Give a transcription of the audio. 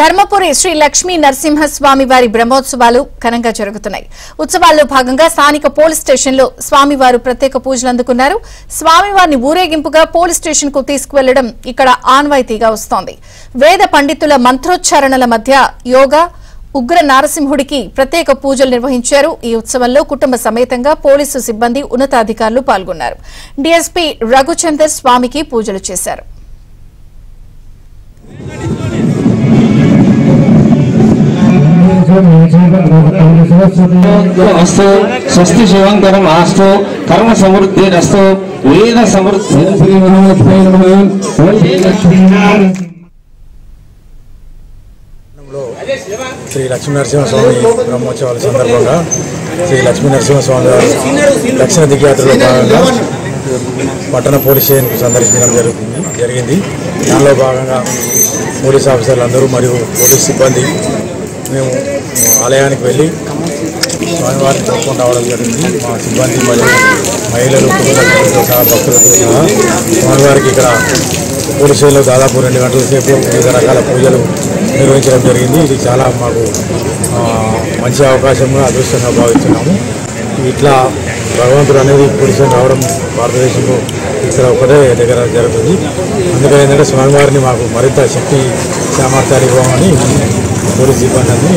ధర్మపురి శ్రీ లక్ష్మీ నరసింహస్వామి వారి బ్రహ్మోత్సవాలు ఘనంగా జరుగుతున్నాయి. ఉత్సవాల్లో భాగంగా స్థానిక పోలీస్ స్టేషన్లో స్వామివారు ప్రత్యేక పూజలు అందుకున్నారు. స్వామివారిని ఊరేగింపుగా పోలీస్ స్టేషన్ కు తీసుకువెళ్లడం ఇక్కడ ఆనవాయితీగా వస్తోంది. వేద పండితుల మంత్రోచ్చారణల మధ్య యోగా ఉగ్ర నారసింహుడికి ప్రత్యేక పూజలు నిర్వహించారు. ఈ ఉత్సవంలో కుటుంబ సమేతంగా పోలీసు సిబ్బంది ఉన్నతాధికారులు పాల్గొన్నారు. డీఎస్పీ రఘుచందర్ స్వామికి పూజలు చేశారు. స్వస్తి శివంకరం ఆస్తు కర్మ సమృద్ధి రస్తు వేద సమృద్ధి. శ్రీ లక్ష్మీ నరసింహస్వామి బ్రహ్మోత్సవాల సందర్భంగా శ్రీ లక్ష్మీ నరసింహస్వామి గారు దక్షిణ దిగ్యాత్రలో భాగంగా పట్టణ పోలీస్ స్టేషన్కు సందర్శించడం జరిగింది. దానిలో భాగంగా పోలీస్ ఆఫీసర్లు అందరూ మరియు పోలీస్ సిబ్బంది మేము ఆలయానికి వెళ్ళి స్వామివారిని చూసుకొని రావడం జరిగింది. మా సిబ్బంది మరియు మహిళలు కుటుంబ సహా భక్తులతో సహా స్వామివారికి ఇక్కడ పోలీస్ స్టేషన్లో దాదాపు 2 గంటల సేపు వివిధ రకాల పూజలు నిర్వహించడం జరిగింది. ఇది చాలా మాకు మంచి అవకాశంగా అదృష్టంగా భావిస్తున్నాము. ఇట్లా భగవంతుడు అనేది పోలీసులు రావడం భారతదేశంలో ఇక్కడ ఒకటే దగ్గర జరుగుతుంది. అందుకని ఏంటంటే స్వామివారిని మాకు మరింత శక్తి సామర్థ్యాలు ఇవ్వమని పోలీస్ సిబ్బంది